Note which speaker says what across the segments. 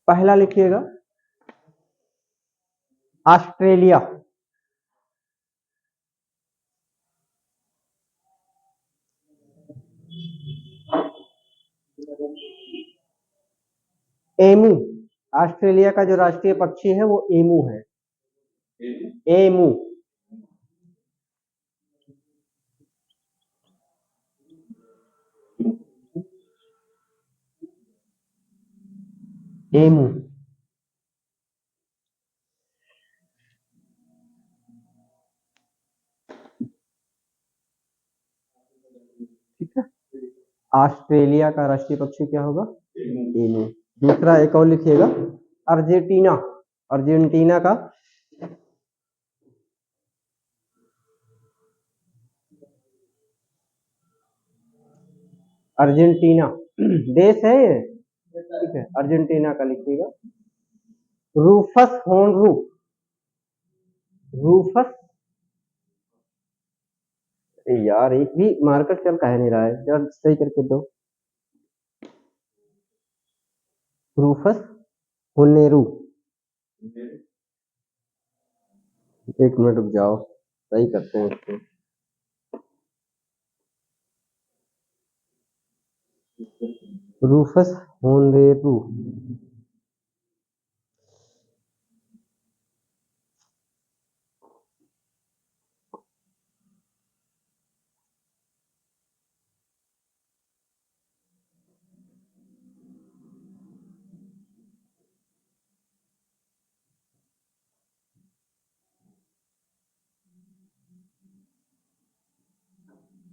Speaker 1: पहला लिखिएगा Australia, emu, Australia का जो राष्ट्रीय पक्षी है वो एमू है, एमू। एमू। ठीक है, ऑस्ट्रेलिया का राष्ट्रीय पक्षी क्या होगा? एमू। दूसरा एक और लिखिएगा अर्जेंटीना, अर्जेंटीना का अर्जेंटीना देश है ये, ठीक है, अर्जेंटीना का लिखिएगा रूफस होर्नरू, रूफस। यार एक भी मार्कर चल काहे नहीं रहा है, जरा सही करके दो। रूफस होर्नरू, एक मिनट रुक जाओ, सही करते हैं इसको। रूफस होर्नरू,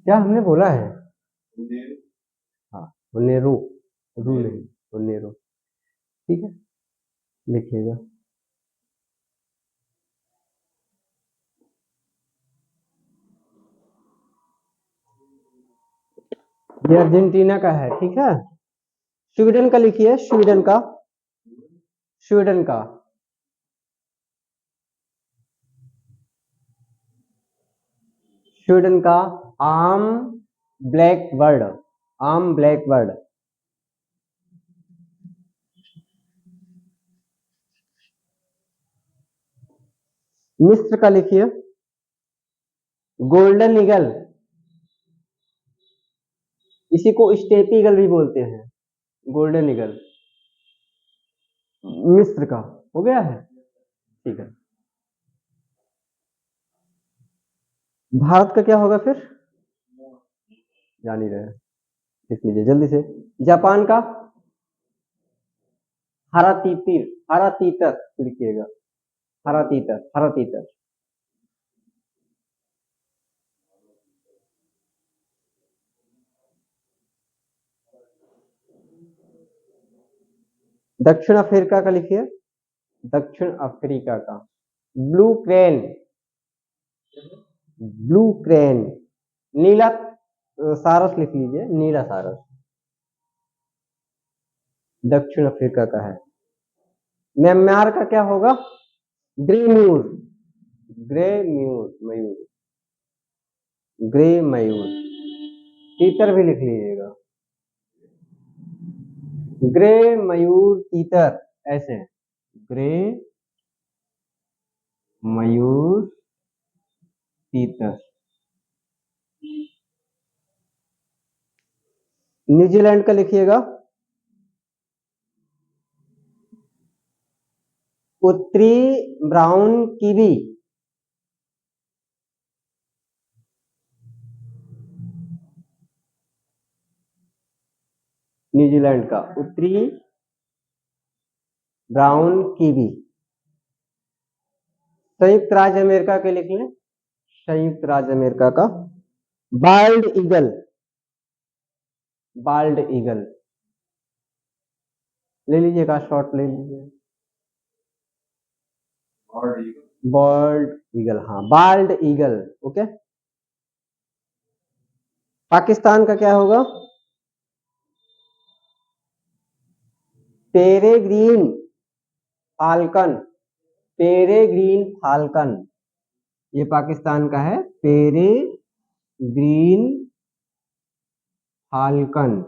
Speaker 1: क्या हमने बोला है? हाँ होर्नरू, रू नहीं, होर्नरू। ठीक है, लिखिएगा ये अर्जेंटीना का है। ठीक है, स्वीडन का लिखिए, स्वीडन का, स्वीडन का स्वीडन का आम ब्लैक बर्ड, आम ब्लैक बर्ड। मिस्र का लिखिए गोल्डन ईगल, इसी को स्टेप ईगल भी बोलते हैं, गोल्डन ईगल। मिस्र का हो गया है। ठीक है, भारत का क्या होगा फिर? जान ही रहे, लिख लीजिए जल्दी से। जापान का हरा तीतर, हरा तीतर लिखिएगा, हरा तीतर, हरा तीतर। दक्षिण अफ्रीका का लिखिए, दक्षिण अफ्रीका का ब्लू क्रेन, ब्लू क्रेन। नीला सारस लिख लीजिए, नीला सारस दक्षिण अफ्रीका का है। म्यांमार का क्या होगा? ग्रे म्यूर, ग्रे म्यूर, मयूर, ग्रे मयूर। तीतर भी लिख लीजिएगा, ग्रे मयूर तीतर, ऐसे ग्रे मयूर तीतर। न्यूजीलैंड का लिखिएगा उत्तरी ब्राउन कीवी, न्यूजीलैंड का उत्तरी ब्राउन कीवी। संयुक्त राज्य अमेरिका के लिख लें, संयुक्त राज्य अमेरिका का बाल्ड ईगल, बाल्ड ईगल ले लीजिएगा, शॉर्ट ले लीजिए, बर्ड ईगल, हाँ बाल्ड ईगल। ओके, पाकिस्तान का क्या होगा? पेरेग्रीन फाल्कन, पेरेग्रीन फाल्कन, ये पाकिस्तान का है, पेरेग्रीन फाल्कन।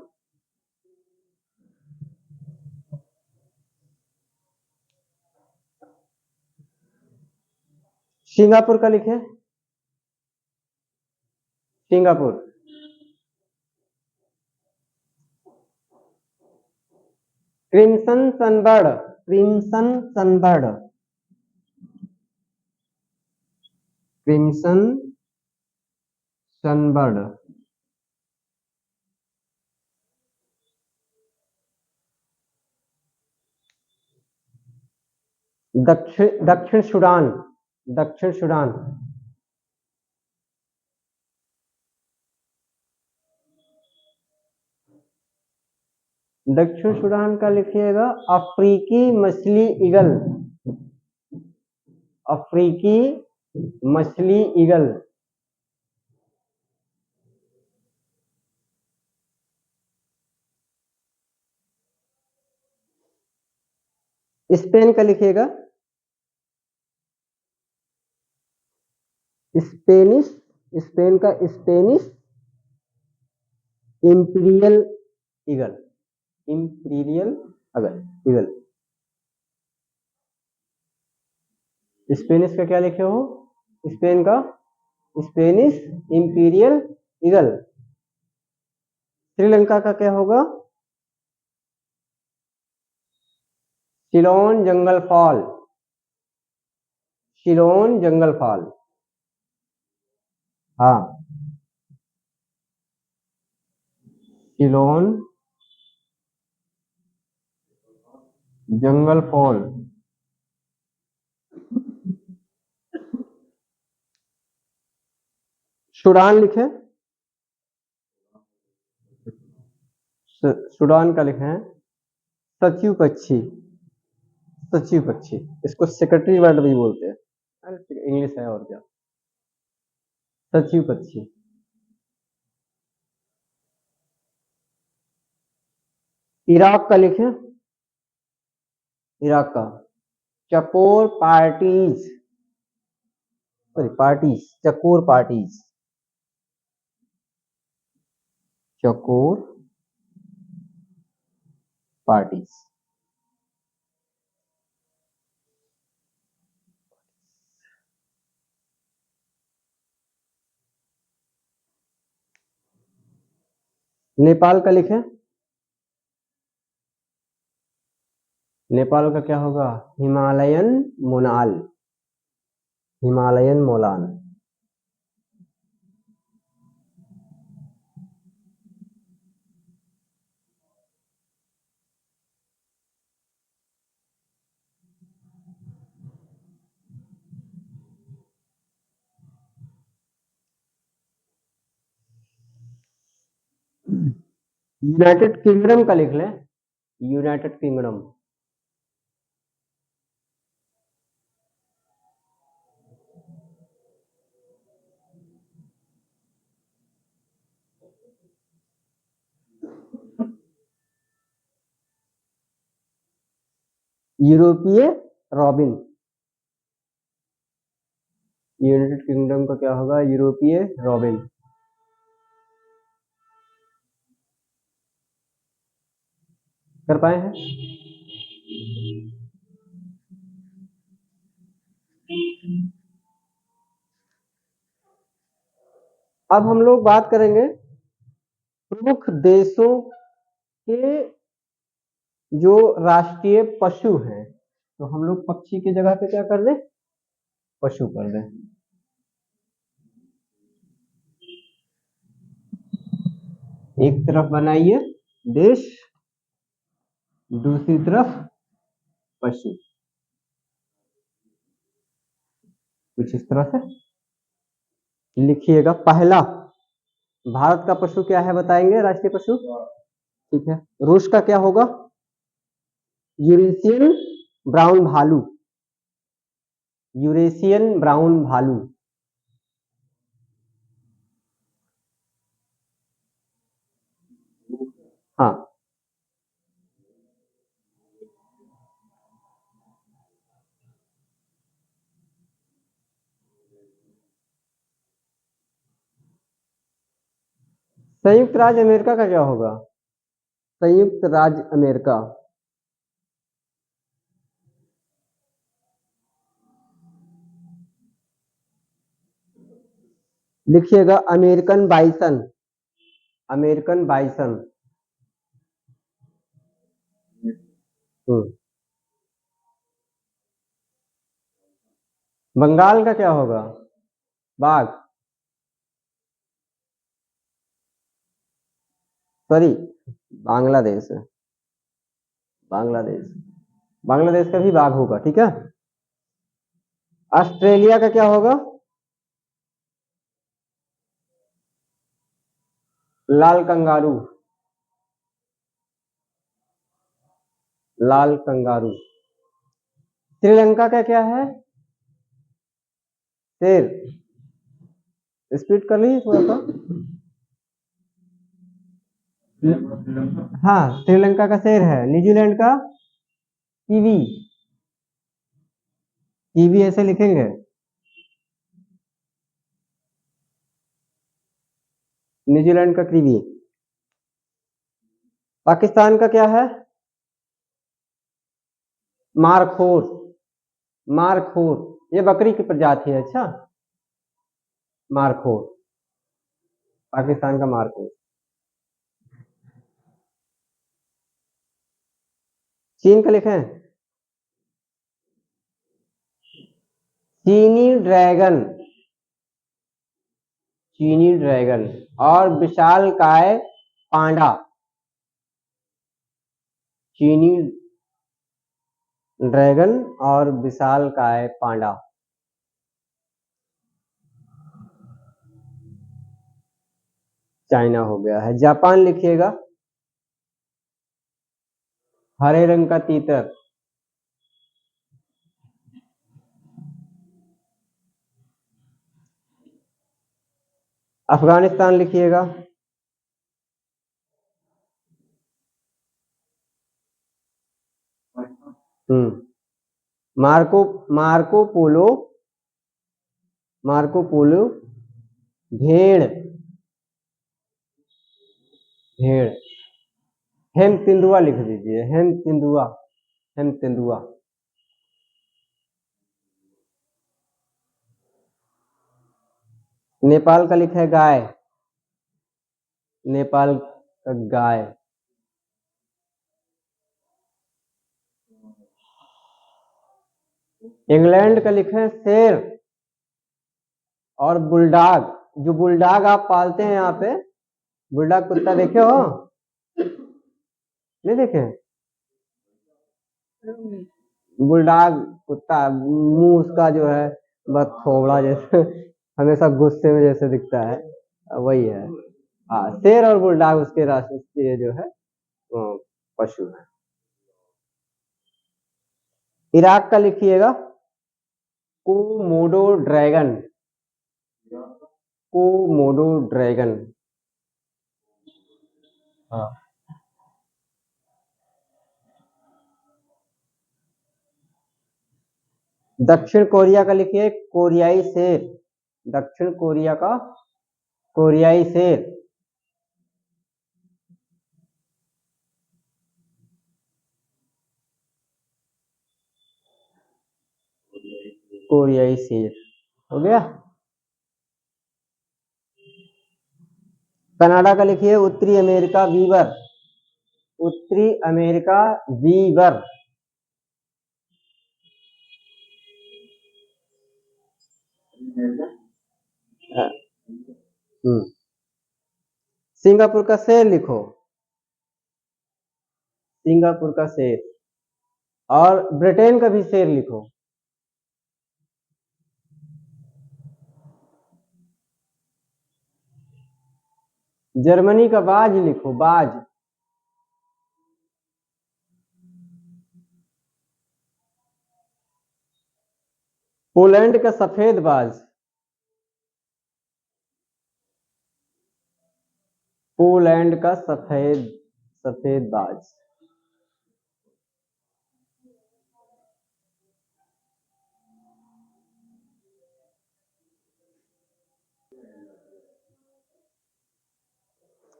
Speaker 1: सिंगापुर का लिखे, Singapore. Crimson sunbird, crimson sunbird, crimson sunbird. दक्षिण सूडान, दक्षिण सूडान। दक्षिण सूडान का लिखिएगा अफ्रीकी मछली ईगल, अफ्रीकी मछली ईगल। स्पेन का लिखिएगा स्पेनिश, स्पेन का Spanish imperial eagle, imperial eagle. Spanish का क्या लिखे हो, स्पेन का स्पेनिश इंपीरियल ईगल। श्रीलंका का क्या होगा, सिलोन जंगल फॉल, सिलोन जंगल फॉल। हाँ, सिलोन जंगल फॉल। सूडान लिखे, सूडान का लिखे हैं सचिव पक्षी, सचिव पक्षी, इसको सेक्रेटरी बर्ड भी बोलते हैं, इंग्लिश है और क्या, सचिव पक्षी। इराक का लिखे, इराक का चकोर पार्टीज, सॉरी पार्टीज, चकोर पार्टीज, चकोर पार्टीज। नेपाल का लिखे, नेपाल का क्या होगा, हिमालयन मोनाल, हिमालयन मोलान। यूनाइटेड किंगडम का लिख लें, यूनाइटेड किंगडम। यूरोपीय रॉबिन, यूनाइटेड किंगडम का क्या होगा, यूरोपीय रॉबिन। कर पाए हैं, अब हम लोग बात करेंगे प्रमुख देशों के जो राष्ट्रीय पशु हैं, तो हम लोग पक्षी की जगह पे क्या कर दें, पशु कर दें। एक तरफ बनाइए देश, दूसरी तरफ पशु, कुछ इस तरह से लिखिएगा। पहला भारत का पशु क्या है बताएंगे, राष्ट्रीय पशु, ठीक है। रूस का क्या होगा, यूरेशियन ब्राउन भालू, यूरेशियन ब्राउन भालू। हाँ, संयुक्त राज्य अमेरिका का क्या होगा? संयुक्त राज्य अमेरिका, लिखिएगा American bison, American bison. Bengal का क्या होगा? बाघ, सॉरी बांग्लादेश है, बांग्लादेश, बांग्लादेश का भी बाघ होगा, ठीक है। ऑस्ट्रेलिया का क्या होगा? लाल कंगारू, लाल कंगारू। श्रीलंका का क्या है? शेर, स्पीड कर लीजिए थोड़ा सा। हाँ, श्रीलंका का शेर है। न्यूजीलैंड का कीवी, कीवी ऐसे लिखेंगे। न्यूजीलैंड का कीवी। पाकिस्तान का क्या है? मारखोर, मारखोर, ये बकरी की प्रजाति है। अच्छा, मारखोर, पाकिस्तान का मारखोर। चीन का लिखें चीनी ड्रैगन, चीनी ड्रैगन। और विशालकाय पांडा, चीनी ड्रैगन और विशालकाय पांडा। चाइना हो गया है। जापान लिखिएगा हरे रंग का तीतर। अफगानिस्तान लिखिएगा Marco, Marco Polo, Marco Polo भेड़, भेड़। हेम तेंदुआ लिख दीजिए, हेम तेंदुआ, हेम तेंदुआ। नेपाल का लिखा है गाय, नेपाल का गाय। इंग्लैंड का लिखा है शेर और बुलडॉग। जो बुलडॉग आप पालते हैं यहाँ पे, बुलडॉग कुत्ता देखे हो? नहीं देखे? बुलडॉग कुत्ता, मुंह उसका जो है बस थोबड़ा जैसे, हमेशा गुस्से में जैसे दिखता है, वही है। हाँ, शेर और बुलडॉग उसके राष्ट्रीय जो है पशु है। इराक का लिखिएगा कोमोडो ड्रैगन, कोमोडो ड्रैगन। हाँ। दक्षिण कोरिया का लिखिए कोरियाई शेर, दक्षिण कोरिया का कोरियाई शेर। कोरियाई शेर हो गया। कनाडा का लिखिए उत्तरी अमेरिका वीवर, उत्तरी अमेरिका वीवर। सिंगापुर का शेर लिखो, सिंगापुर का शेर। और ब्रिटेन का भी शेर लिखो। जर्मनी का बाज लिखो, बाज। पोलैंड का सफेद बाज, पोलैंड का सफेद, सफेद बाज।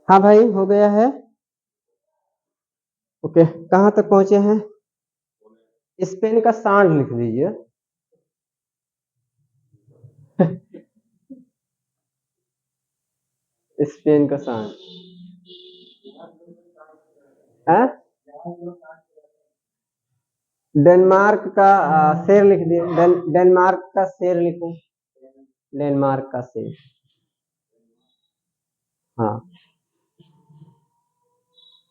Speaker 1: हाँ भाई, हो गया है। ओके, कहाँ तक पहुंचे हैं? स्पेन का सांड लिख लीजिए। स्पेन का सांड है। डेनमार्क का शेर लिख दिए। डेनमार्क का शेर लिखो। डेनमार्क का शेर। हाँ।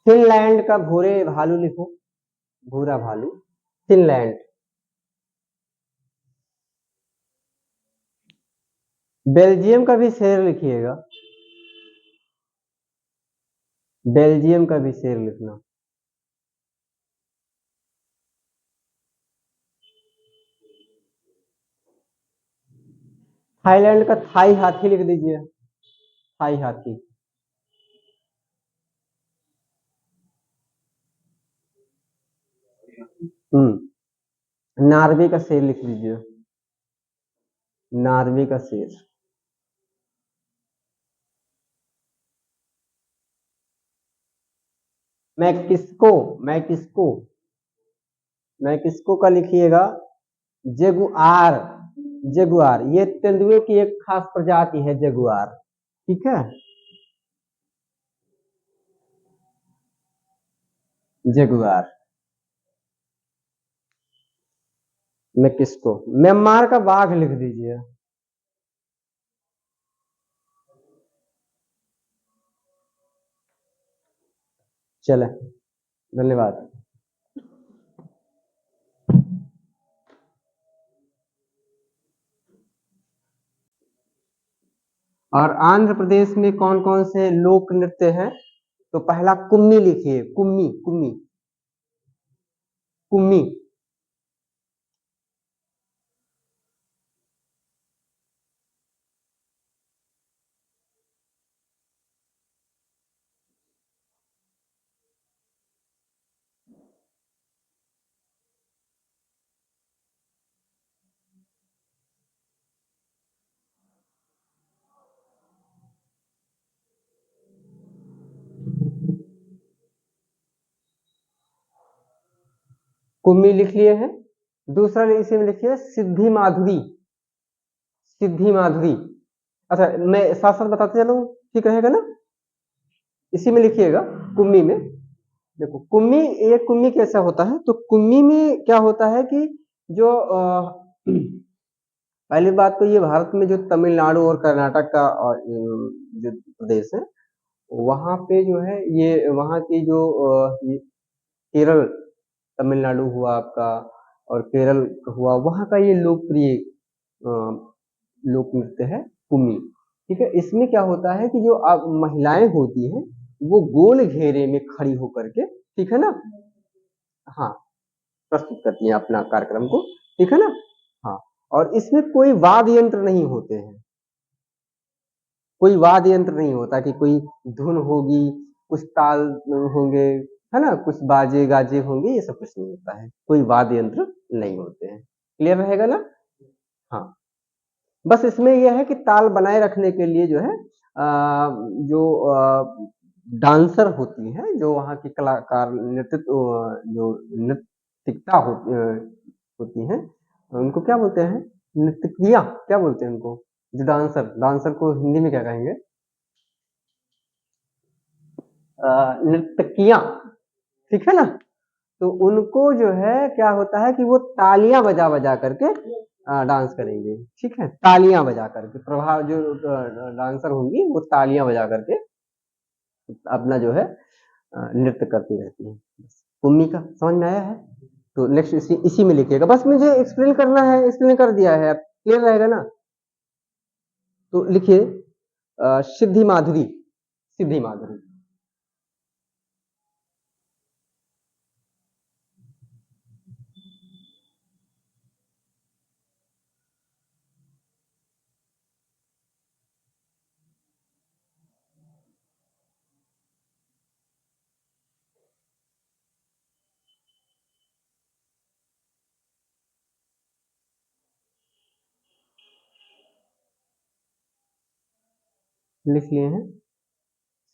Speaker 1: फिनलैंड का भूरे भालू लिखो। भूरा भालू। फिनलैंड। बेल्जियम का भी शेर लिखिएगा। बेल्जियम का भी शेर लिखना। थाईलैंड का थाई हाथी लिख दीजिए। थाई हाथी। नॉर्वे का शेर लिख लीजिए। नॉर्वे का शेर। मैक्सिको। मैक्सिको। मैक्सिको का लिखिएगा जेगुआर। जेगुआर, ये तेंदुए की एक खास प्रजाति है, जेगुआर। ठीक है। जेगुआर। मैक्सिको। म्यांमार का बाघ लिख दीजिए। चले, धन्यवाद। और आंध्र प्रदेश में कौन कौन से लोक नृत्य हैं? तो पहला कुम्मी लिखिए। कुम्मी, कुम्मी, कुम्मी। कुम्मी लिख लिए हैं। दूसरा इसी में लिखिए सिद्धि माधुरी। सिद्धि माधुरी। अच्छा, मैं साथ साथ बताते चलूं, ठीक रहेगा ना? इसी में लिखिएगा, कुम्मी में। देखो कुम्मी, ये कुम्मी कैसा होता है? तो कुम्मी में क्या होता है कि जो पहली बात तो ये भारत में जो तमिलनाडु और कर्नाटक का जो प्रदेश है, वहां पे जो है ये वहां की जो ये केरल, तमिलनाडु हुआ आपका और केरल हुआ, वहां का ये लोकप्रिय लोक नृत्य है कुम्मी। ठीक है। इसमें क्या होता है कि जो आप महिलाएं होती हैं, वो गोल घेरे में खड़ी होकर के, ठीक है ना, हाँ, प्रस्तुत करती हैं अपना कार्यक्रम को। ठीक है ना? हाँ। और इसमें कोई वाद्य यंत्र नहीं होते हैं। कोई वाद्य यंत्र नहीं होता कि कोई धुन होगी, कुछ ताल होंगे, है ना, कुछ बाजे गाजे होंगे, ये सब कुछ नहीं होता है। कोई वाद्य यंत्र नहीं होते हैं। क्लियर रहेगा ना? हाँ। बस इसमें यह है कि ताल बनाए रखने के लिए जो है जो डांसर होती हैं, जो वहाँ की कलाकार नृत्य जो नृत्यिकता होती हैं, उनको क्या बोलते हैं? नृत्यकिया, क्या बोलते हैं उनको? जो डांसर, डांसर को हिंदी में क्या कहेंगे? नर्तकियां। ठीक है ना? तो उनको जो है क्या होता है कि वो तालियां बजा बजा करके डांस करेंगे। ठीक है, तालियां बजा करके, प्रभाव जो डांसर होंगी वो तालियां बजा करके अपना जो है नृत्य करती रहती है। कुम्मी का समझ में आया है? तो नेक्स्ट इसी में लिखिएगा। बस मुझे एक्सप्लेन करना है, एक्सप्लेन कर दिया है, क्लियर रहेगा ना? तो लिखिए सिद्धि माधुरी। सिद्धि माधुरी लिख लिए हैं।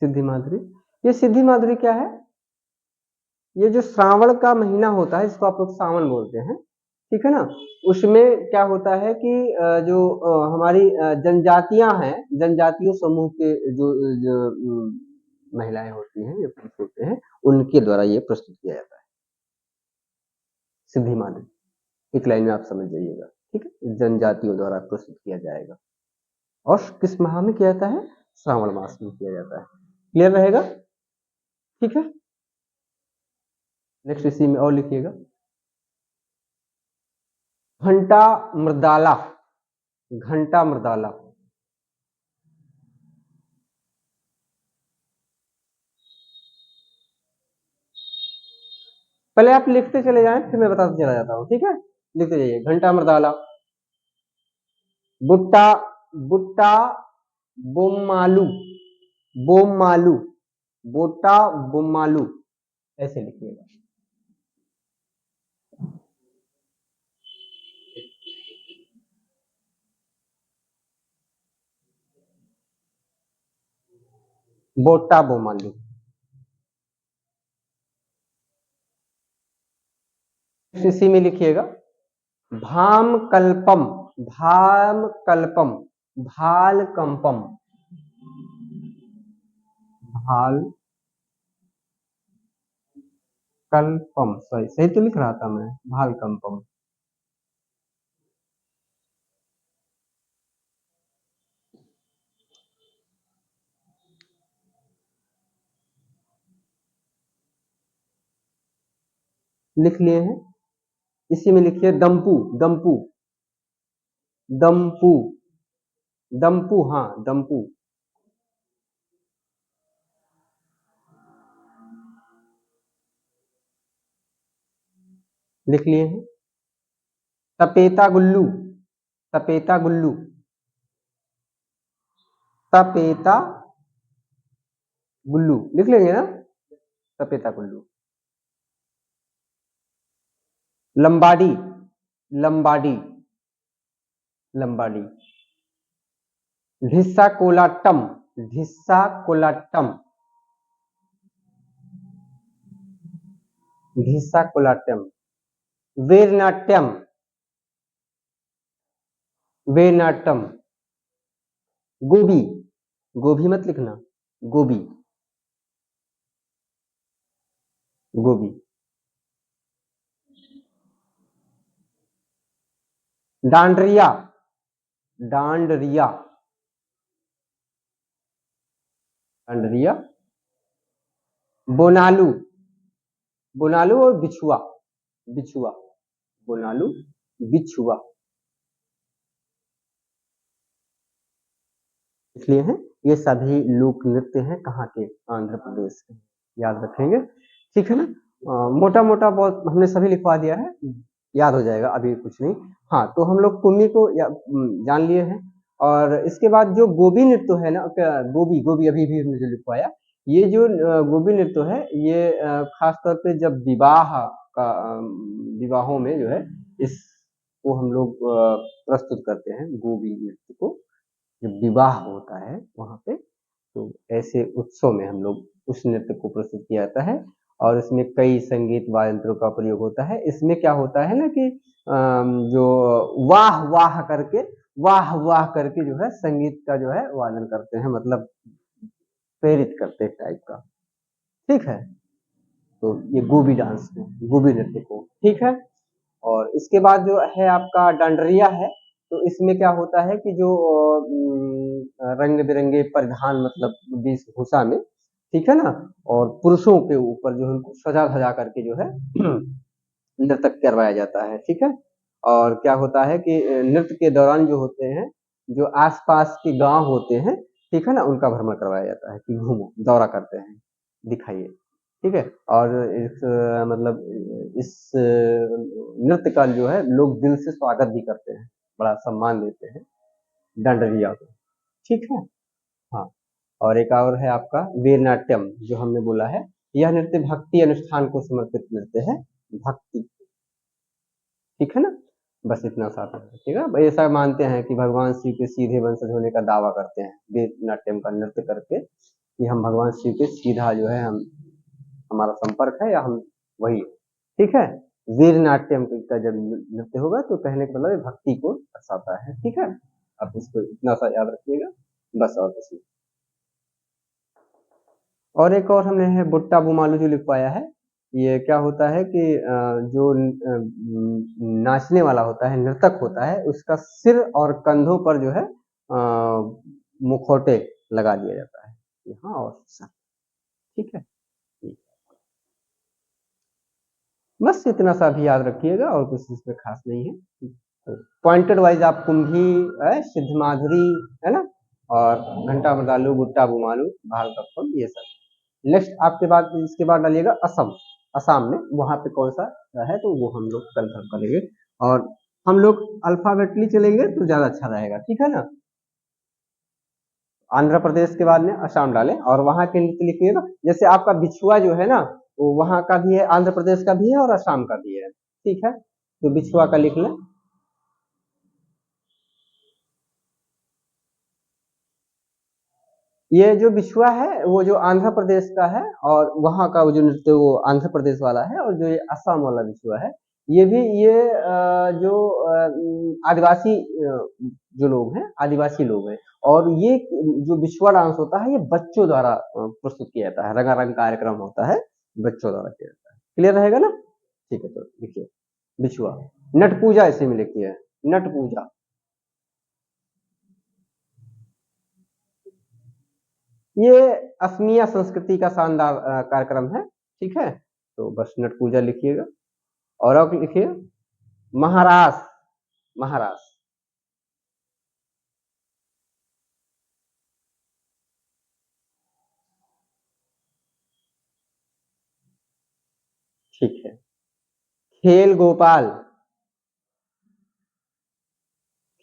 Speaker 1: सिद्धि माधुरी। ये सिद्धि माधुरी क्या है? ये जो श्रावण का महीना होता है, इसको आप लोग सावन बोलते हैं, ठीक है ना। उसमें क्या होता है कि जो हमारी जनजातियां हैं, जनजातीय समूह के जो महिलाएं होती हैं या पुरुष होते हैं, उनके द्वारा ये प्रस्तुत किया जाता है सिद्धि माधुरी। एक लाइन में आप समझ जाइएगा, ठीक है। जनजातियों द्वारा प्रस्तुत किया जाएगा और किस माह में किया जाता है? श्रावण मास में किया जाता है। क्लियर रहेगा? ठीक है। नेक्स्ट इसी में और लिखिएगा, घंटा मृदाला। घंटा मृदाला, पहले आप लिखते चले जाएं, फिर मैं बताता चला जाता हूं, ठीक है। लिखते जाइए, घंटा मृदाला, बुट्टा, बुट्टा बोमालू, बोमालू, बोटा बोमालू, ऐसे लिखिएगा। बोटा बोमालू। इसी में लिखिएगा, भाम कल्पम, भाम कल्पम, भाल कंपम, भाल कल्पम। सही सही तो लिख रहा था मैं, भाल कंपम। लिख लिए हैं। इसी में लिखिए दम्पू, दम्पू, दम्पू, दम्पू, हाँ दम्पू। लिख लिए हैं। तपेता गुल्लू, तपेता गुल्लू, तपेता गुल्लू लिख लेंगे ना, तपेता गुल्लू। लंबाडी, लंबाडी, लंबाडी। ढिस्सा कोलाटम, ढिस्सा कोलाटम, ढिस्सा कोलाटम। वेरनाट्यम, वेरनाट्यम। गोबी, गोभी मत लिखना, गोबी, गोबी। डांडरिया, डांडरिया, डांडरिया। बोनालू, बोनालू और बिछुआ, बिछुआ, बोनालू, बिछुआ। इसलिए हैं, ये सभी लोक नृत्य हैं कहाँ के? आंध्र प्रदेश के, याद रखेंगे, ठीक है ना। मोटा मोटा बहुत हमने सभी लिखवा दिया है, याद हो जाएगा, अभी कुछ नहीं। हाँ, तो हम लोग कुम्मी को जान लिए हैं। और इसके बाद जो गोबी नृत्य है ना, गोबी, गोबी अभी भी हमने जो लिखवाया, ये जो गोबी नृत्य है, ये खास तौर पे जब विवाह का विवाहों में जो है, इसको हम लोग प्रस्तुत करते हैं, गोबी नृत्य को। जब विवाह होता है वहां पे, तो ऐसे उत्सव में हम लोग उस नृत्य को प्रस्तुत किया जाता है। और इसमें कई संगीत वाद्य यंत्रों का प्रयोग होता है। इसमें क्या होता है ना कि जो वाह वाह करके, वाह वाह करके जो है संगीत का जो है वादन करते हैं, मतलब प्रेरित करते हैं टाइप का, ठीक है। तो ये गोबी डांस को, गोबी नृत्य को, ठीक है। और इसके बाद जो है आपका डांडरिया है, तो इसमें क्या होता है कि जो रंग बिरंगे परिधान, मतलब वेशभूषा में, ठीक है ना, और पुरुषों के ऊपर जो है उनको सजा धजा करके जो है नृत्य करवाया जाता है, ठीक है। और क्या होता है कि नृत्य के दौरान जो होते हैं, जो आसपास के गांव होते हैं, ठीक है ना, उनका भ्रमण करवाया जाता है कि घूमो, दौरा करते हैं, दिखाइए, ठीक है। और इस मतलब इस नृत्य का जो है लोग दिल से स्वागत भी करते हैं, बड़ा सम्मान देते हैं डांडरिया को, ठीक है। हाँ, और एक और है आपका वीरनाट्यम, जो हमने बोला है, यह नृत्य भक्ति अनुष्ठान को समर्पित नृत्य है, भक्ति, ठीक है ना। बस इतना साथ में, ठीक है। भाई ऐसा मानते हैं कि भगवान शिव के सीधे वंशज होने का दावा करते हैं वीरनाट्यम का नृत्य करके, कि हम भगवान शिव के सीधा जो है हम हमारा संपर्क है या हम वही है, ठीक है। वीर नाट्यम का जब नृत्य होगा तो कहने का मतलब भक्ति को दर्शाता है, ठीक है। आप इसको इतना सा याद रखिएगा बस, और कुछ नहीं। और एक और हमने है बुट्टा बुमालू जो लिखवाया है, ये क्या होता है कि जो नाचने वाला होता है, नर्तक होता है, उसका सिर और कंधों पर जो है मुखौटे लगा दिया जाता है, यहाँ और सर, ठीक है। बस इतना सा भी याद रखिएगा और कुछ इसमें खास नहीं है। पॉइंटेड वाइज आप कुंभी, सिद्ध माधुरी, है ना, और घंटा मर्दालू, गुट्टा बुमालू, भाल कप्पम, ये सब। नेक्स्ट आपके बाद इसके बाद डालिएगा असम। असम में वहां पे कौन सा है तो वो हम लोग कंफर्म करेंगे, और हम लोग अल्फाबेटली चलेंगे तो ज्यादा अच्छा रहेगा, ठीक है ना। आंध्र प्रदेश के बाद में असम डालें और वहां के नृत्य लिखिएगा। जैसे आपका बिछुआ जो है ना, वो वहां का भी है, आंध्र प्रदेश का भी है और असम का भी है, ठीक है। तो बिछुआ का लिख लें। ये जो बिछुआ है वो जो आंध्र प्रदेश का है, और वहां का वो जो नृत्य वो आंध्र प्रदेश वाला है, और जो ये असम वाला बिछुआ है ये भी ये जो आदिवासी जो लोग हैं, आदिवासी लोग हैं। और ये जो बिछुआ डांस होता है ये बच्चों द्वारा प्रस्तुत किया जाता है, रंगारंग कार्यक्रम होता है, बच्चों द्वारा किया जाता है। क्लियर रहेगा ना, ठीक है। तो लिखिए बिछुआ। नट पूजा इसी में लिखिए, नट पूजा। ये असमिया संस्कृति का शानदार कार्यक्रम है, ठीक है। तो बस नट पूजा लिखिएगा। और अब लिखिए महारास, महारास। ठीक है। खेल गोपाल,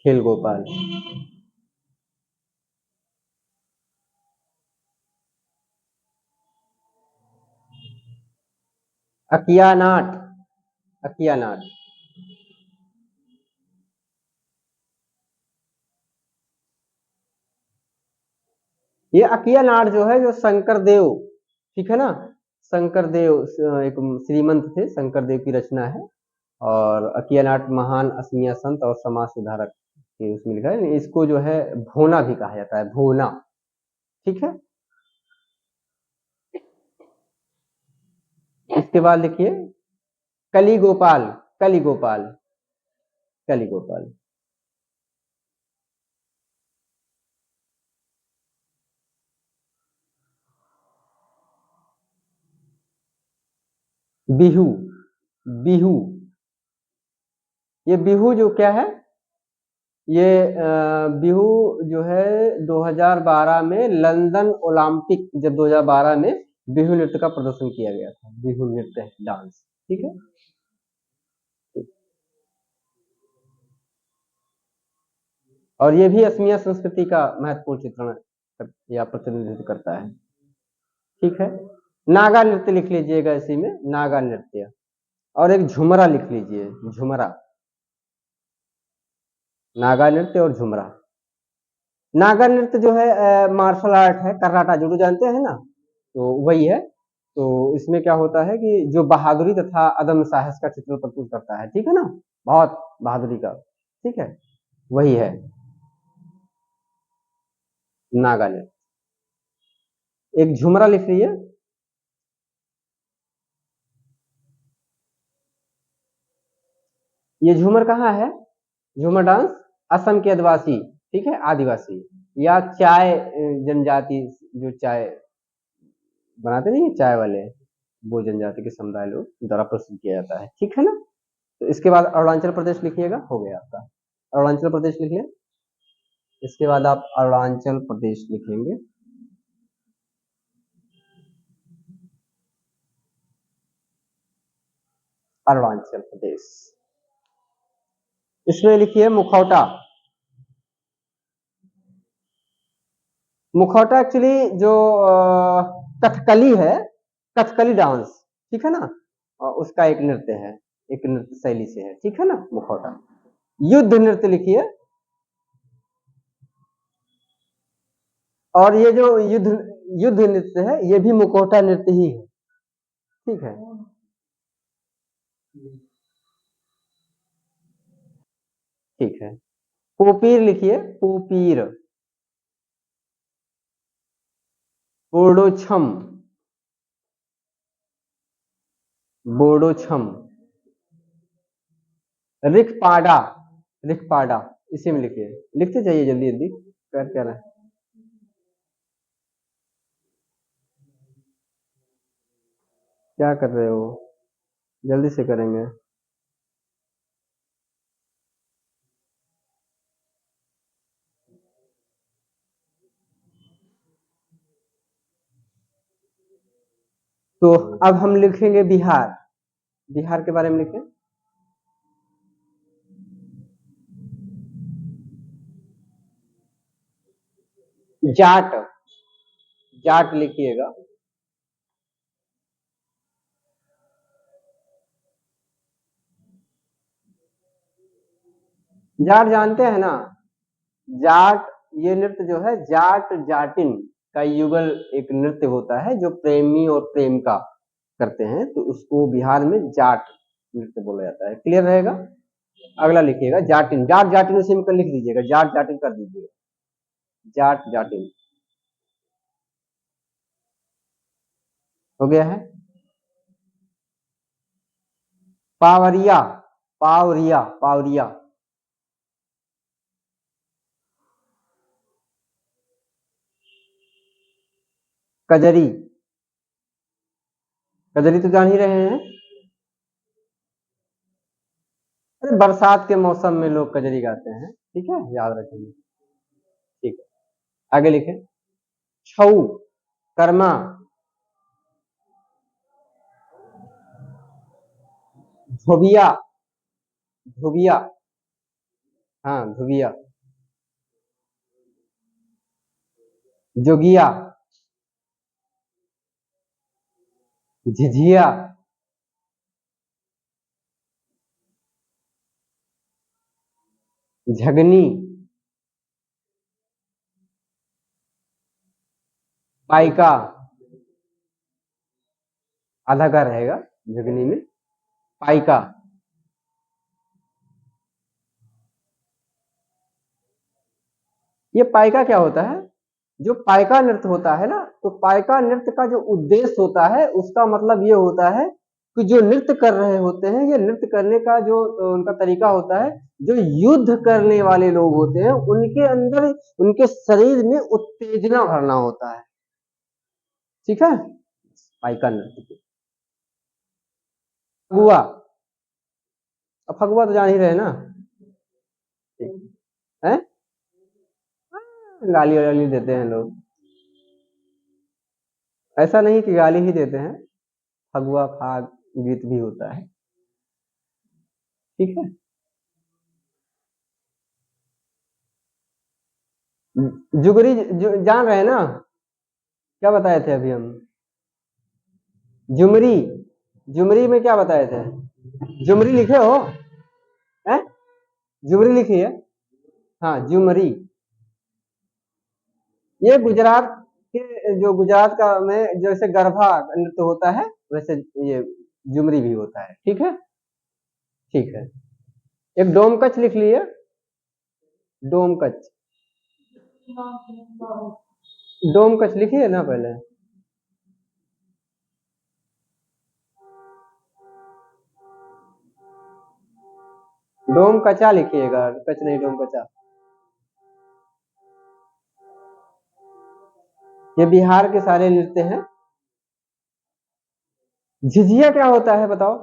Speaker 1: खेल गोपाल। अकिया नाट, अकिया नाट। ये अकिया नाट जो है जो शंकर देव, ठीक है ना, शंकर देव एक श्रीमंत थे, शंकर देव की रचना है। और अकिया नाट महान असमिया संत और समाज सुधारक के उसमें लिखा है। इसको जो है भोना भी कहा जाता है, भोना, ठीक है। इसके बाद लिखिए कली गोपाल, कली गोपाल, कली गोपाल। बिहू, बिहू। ये बिहू जो क्या है, ये बिहू जो है 2012 में लंदन ओलंपिक, जब 2012 में बिहू नृत्य का प्रदर्शन किया गया था, बिहू नृत्य डांस, ठीक है। और ये भी असमिया संस्कृति का महत्वपूर्ण चित्रण या प्रतिनिधित्व करता है, ठीक है। नागा नृत्य लिख लीजिएगा इसी में, नागा नृत्य। और एक झुमरा लिख लीजिए, झुमरा। नागा नृत्य और झुमरा। नागा नृत्य जो है मार्शल आर्ट है, कराटा जुडो जानते हैं ना, तो वही है। तो इसमें क्या होता है कि जो बहादुरी तथा अदम्य साहस का चित्रण प्रस्तुत करता है, ठीक है ना, बहुत बहादुरी का, ठीक है, वही है नागा नृत्य। एक झुमरा लिख लीजिए। ये झूमर कहाँ है, झूमर डांस असम के आदिवासी, ठीक है, आदिवासी या चाय जनजाति, जो चाय बनाते नहीं चाय वाले, वो जनजाति के समुदाय लोग द्वारा प्रस्तुत किया जाता है, ठीक है ना। तो इसके बाद अरुणाचल प्रदेश लिखिएगा, हो गया आपका अरुणाचल प्रदेश लिख लिया। इसके बाद आप अरुणाचल प्रदेश लिखेंगे। अरुणाचल प्रदेश, इसमें लिखिए मुखौटा। मुखौटा एक्चुअली जो कथकली है, कथकली डांस, ठीक है ना, उसका एक नृत्य है, एक नृत्य शैली से है, ठीक है ना, मुखौटा। युद्ध नृत्य लिखिए। और ये जो युद्ध युद्ध नृत्य है ये भी मुखौटा नृत्य ही है, ठीक है। ठीक है, पोपीर लिखिए, पोपीर। बोडोछम, बोडोछम। रिखपाडा, रिखपाडा, इसी में लिखिए, लिखते जाइए जल्दी जल्दी, कर क्या रहे हैं। क्या कर रहे हो, जल्दी से करेंगे। तो अब हम लिखेंगे बिहार, बिहार के बारे में लिखें। जाट, जाट लिखिएगा। जाट जानते हैं ना, जाट, ये नृत्य जो है जाट जाटिन का युगल एक नृत्य होता है जो प्रेमी और प्रेमिका करते हैं, तो उसको बिहार में जाट नृत्य बोला जाता है। क्लियर रहेगा। अगला लिखिएगा जाटिन, जाट जाटिन उसी में लिख दीजिएगा, जाट जाटिन कर दीजिएगा, जाट जाटिन हो गया है। पावरिया, पावरिया, पावरिया। कजरी, कजरी तो जान ही रहे हैं। अरे बरसात के मौसम में लोग कजरी गाते हैं, ठीक है, याद रखेंगे। ठीक है, आगे लिखे। छऊ, कर्मा, धोबिया, धोबिया, हाँ धोबिया। जोगिया, झिझिया, झगनी, पाइका, आधा का रहेगा झगनी में, पाइका। ये पाइका क्या होता है, जो पाइका नृत्य होता है ना, तो पाइका नृत्य का जो उद्देश्य होता है उसका मतलब ये होता है कि जो नृत्य कर रहे होते हैं, ये नृत्य करने का जो उनका तरीका होता है, जो युद्ध करने वाले लोग होते हैं उनके अंदर, उनके शरीर में उत्तेजना भरना होता है, ठीक है। पाइका नृत्य। फगुआ, अब फगुआ तो जान ही रहे ना, ठीक है। गाली वाली देते हैं लोग, ऐसा नहीं कि गाली ही देते हैं, फगुआ फाग गीत भी होता है, ठीक है। जुगरी जान रहे हैं ना, क्या बताए थे अभी हम, जुमरी, जुमरी में क्या बताए थे, जुमरी लिखे हो, हैं, जुमरी लिखी है, हाँ जुमरी। ये गुजरात के, जो गुजरात का में जैसे गरबा नृत्य होता है वैसे ये जुमरी भी होता है, ठीक है। ठीक है, एक डोमकच लिख लिए, डोमकच, डोमकच लिखिए ना पहले। डोम कचा लिखिएगा, कच नहीं डोम कचा। ये बिहार के सारे नृत्य हैं। झिझिया क्या होता है बताओ,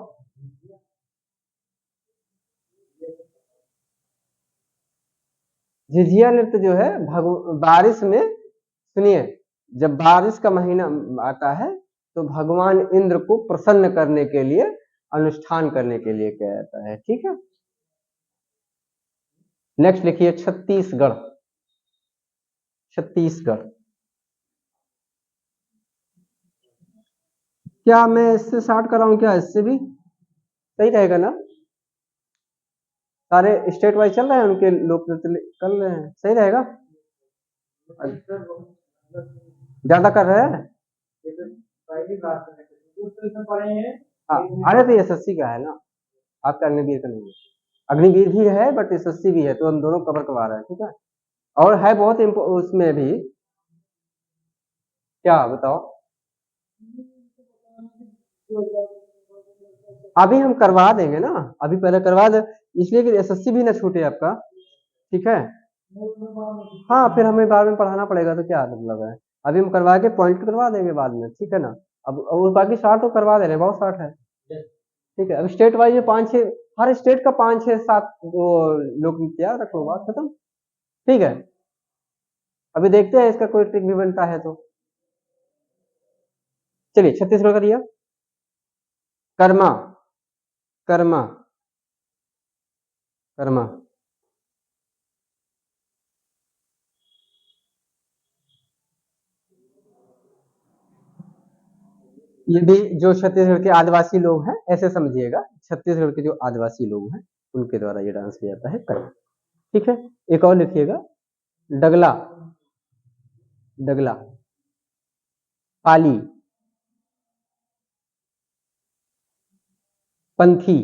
Speaker 1: झिझिया नृत्य जो है बारिश में, सुनिए, जब बारिश का महीना आता है तो भगवान इंद्र को प्रसन्न करने के लिए, अनुष्ठान करने के लिए किया जाता है, ठीक है। नेक्स्ट लिखिए छत्तीसगढ़, छत्तीसगढ़। क्या मैं इससे स्टार्ट कर रहा हूँ, क्या इससे भी सही रहेगा ना, सारे स्टेट वाइज चल रहे हैं उनके लोक नृत्य कर रहे हैं, सही रहेगा। ज्यादा कर रहे हैं। हाँ, अरे तो एसएससी का है ना, आपका अग्निवीर का नहीं है। अग्निवीर भी है बट एसएससी भी है, तो हम दोनों कवर करवा रहे हैं, ठीक है। और है बहुत उसमें भी, क्या बताओ। अभी हम करवा देंगे ना, अभी पहले करवा दे, इसलिए कि एसएससी भी ना छूटे आपका, ठीक है। हाँ, फिर हमें बाद में पढ़ाना पड़ेगा, तो क्या मतलब है। अभी हम करवा के पॉइंट करवा देंगे बाद में, ठीक है ना। अब और बाकी शार्ट तो करवा दे रहे हैं, बहुत शार्ट है, ठीक है। अब स्टेट वाइज में 5-6, हर स्टेट का 5-6-7 वो लोग याद रखो, बात खत्म, ठीक है। अभी देखते हैं इसका कोई ट्रिक भी बनता है तो। चलिए, छत्तीसगढ़ का दिया, कर्मा, कर्मा, कर्मा। ये भी जो छत्तीसगढ़ के आदिवासी लोग हैं, ऐसे समझिएगा, छत्तीसगढ़ के जो आदिवासी लोग हैं उनके द्वारा ये डांस किया जाता है, कर्मा, ठीक है। एक और लिखिएगा, डगला, डगला, पाली, पंथी।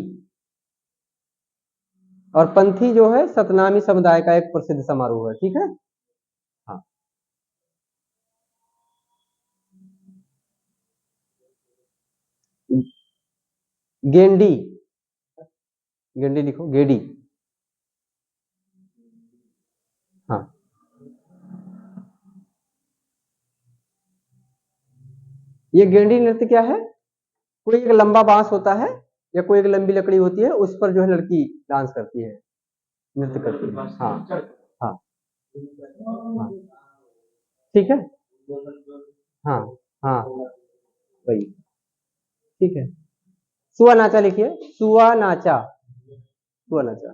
Speaker 1: और पंथी जो है सतनामी समुदाय का एक प्रसिद्ध समारोह है, ठीक है। हाँ, गेंडी, गेंडी लिखो, गेडी। हाँ, ये गेंडी नृत्य क्या है, कोई एक लंबा बांस होता है या कोई एक लंबी लकड़ी होती है, उस पर जो है लड़की डांस करती है, नृत्य करती है। हाँ, हाँ, हाँ, ठीक है। हाँ, हाँ, वही, ठीक है। सुआ नाचा लिखिए, सुआ नाचा, सुआ नाचा।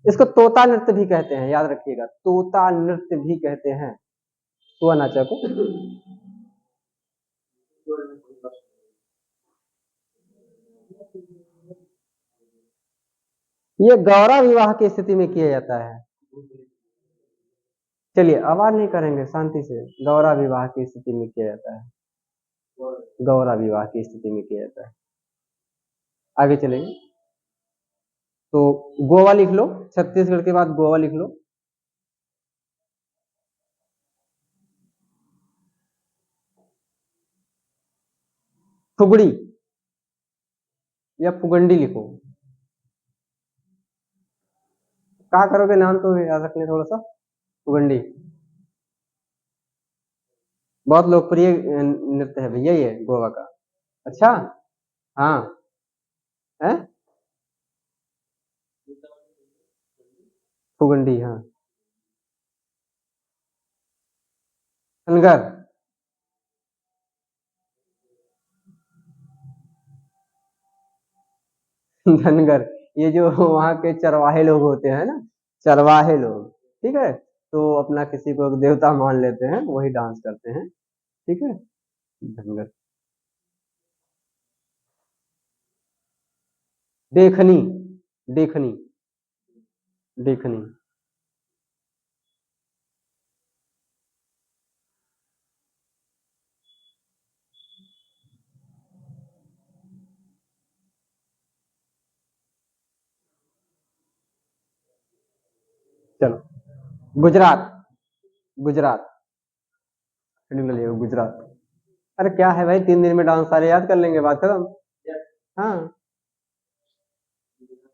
Speaker 1: इसको तोता नृत्य भी कहते हैं, याद रखिएगा, तोता नृत्य भी कहते हैं सुआ नाचा को। ये गौरा विवाह की स्थिति में किया जाता है। चलिए, आवाज नहीं करेंगे, शांति से, गौरा विवाह की स्थिति में किया जाता है, गौरा विवाह की स्थिति में किया जाता है। आगे चलेंगे, तो गोवा लिख लो, छत्तीसगढ़ के बाद गोवा लिख लो। फुगड़ी या फुगंडी लिखो, क्या करोगे, नाम तो याद रख ले थोड़ा सा। फुगंडी बहुत लोकप्रिय नृत्य है भैया, ये गोवा का। अच्छा, हाँ, है फुगंडी, हाँ। धनगर, धनगर, ये जो वहाँ के चरवाहे लोग होते हैं ना, चरवाहे लोग, ठीक है, तो अपना किसी को देवता मान लेते हैं, वही डांस करते हैं, ठीक है, धनगर। देखनी, देखनी, देखनी। चलो, गुजरात, गुजरात, गुजरात। अरे क्या है भाई, 3 दिन में डांस सारे याद कर लेंगे, बात खत्म। हाँ,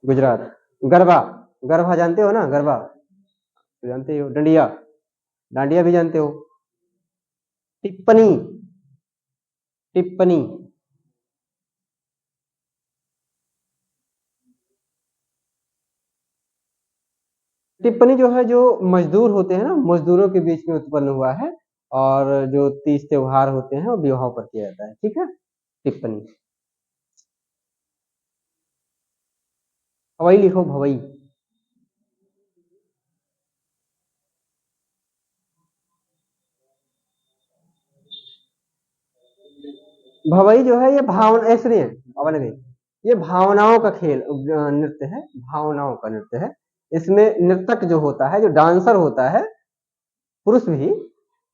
Speaker 1: गुजरात, गरबा, गरबा जानते हो ना, गरबा तो जानते हो, डंडिया, डांडिया भी जानते हो। टिप्पणी, टिप्पणी, टिप्पणी जो है, जो मजदूर होते हैं ना, मजदूरों के बीच में उत्पन्न हुआ है, और जो तीज त्योहार होते हैं वो विवाह पर किया जाता है, ठीक है, टिप्पणी। भवई लिखो, भवई, भवई जो है ये भावना, सुनिए, अवल में, ये भावनाओं का खेल नृत्य है, भावनाओं का नृत्य है। इसमें नर्तक जो होता है, जो डांसर होता है, पुरुष भी,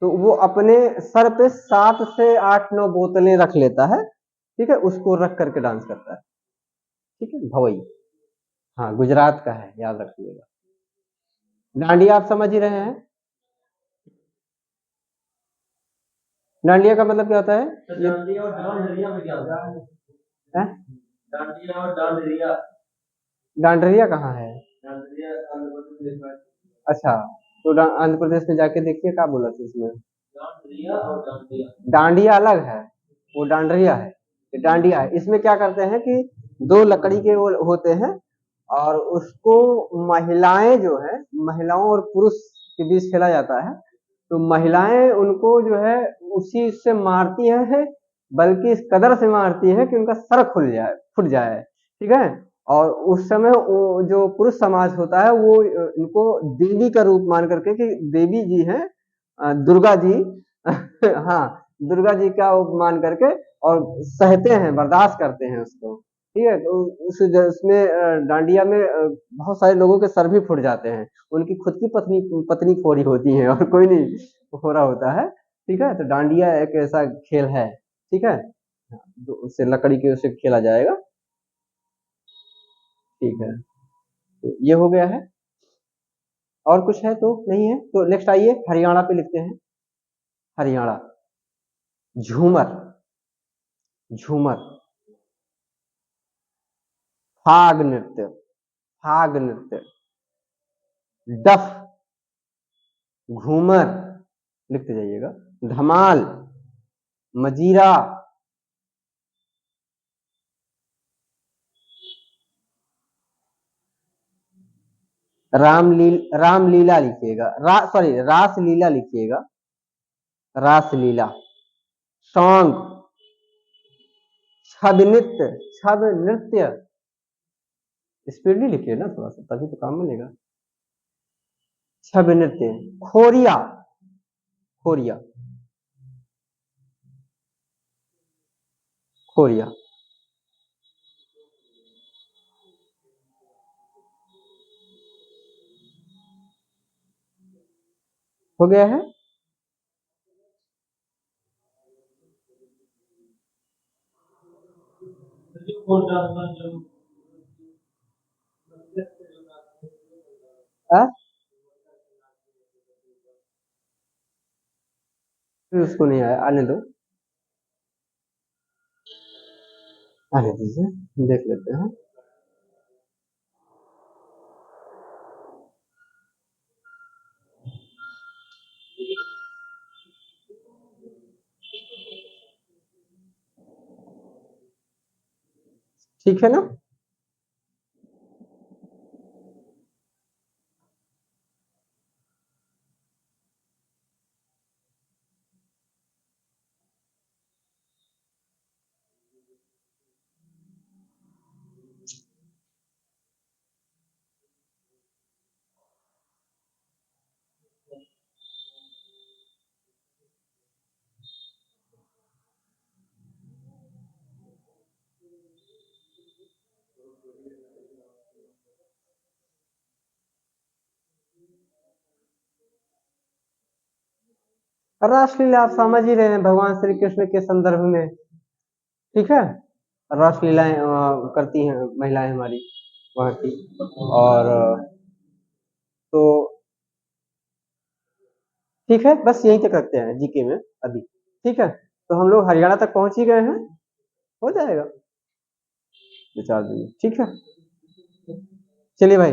Speaker 1: तो वो अपने सर पे 7 से 8 9 बोतलें रख लेता है, ठीक है, उसको रख करके डांस करता है, ठीक है, भवई। हाँ, गुजरात का है, याद रखिएगा। डांडिया आप समझ ही रहे हैं। डांडिया का मतलब क्या होता है? डांडिया और डांडरिया में क्या होता है? डांडिया और डांडरिया। डांडरिया कहाँ है? डांडरिया आंध्र प्रदेश में। अच्छा, तो आंध्र प्रदेश में जाके देखिए, क्या बोला था इसमें? डांडरिया और डांडिया। डांडिया अलग है, वो डांडरिया है, ये डांडिया है। इसमें क्या करते हैं कि 2 लकड़ी के वो होते हैं, और उसको महिलाएं जो है, महिलाओं और पुरुष के बीच खेला जाता है। तो महिलाएं उनको जो है उसी से मारती है, बल्कि इस कदर से मारती है कि उनका सर खुल जाए, फूट जाए, ठीक है। और उस समय वो जो पुरुष समाज होता है वो इनको देवी का रूप मान करके कि देवी जी हैं, दुर्गा जी हाँ, दुर्गा जी का वो मान करके, और सहते हैं, बर्दाश्त करते हैं उसको, ठीक है। तो उसमें डांडिया में बहुत सारे लोगों के सर भी फूट जाते हैं, उनकी खुद की पत्नी पत्नी फोड़ी होती है और कोई नहीं हो रहा होता है, ठीक है। तो डांडिया एक ऐसा खेल है, ठीक है, तो उससे लकड़ी के उसे खेला जाएगा, ठीक है। तो ये हो गया है। और कुछ है तो नहीं है, तो नेक्स्ट आइए हरियाणा पे लिखते हैं। हरियाणा, झूमर, झूमर, फाग नृत्य, फाग नृत्य, डफ, घूमर, लिखते जाइएगा, धमाल, मजीरा, रामलीला लिखिएगा, सॉरी रासलीला लिखिएगा, रासलीला, सॉन्ग, छब नृत्य, छब नृत्य, स्पीडली लिखिए ना थोड़ा सा, तभी तो काम मिलेगा। छब नृत्य, खोरिया, खोरिया, खोरिया, हो गया है। फिर उसको नहीं आया, आने दो, आने दीजिए, देख लेते हैं। ठीक है ना। रासलीला आप समझ ही रहे हैं, भगवान श्री कृष्ण के संदर्भ में, ठीक है। रासलीलाएं करती हैं महिलाएं हमारी वहाँ की। और तो ठीक है, बस यहीं तक रखते हैं जीके में अभी, ठीक है। तो हम लोग हरियाणा तक पहुंच ही गए हैं, हो जाएगा 2 4 दिन में, ठीक है। चलिए भाई।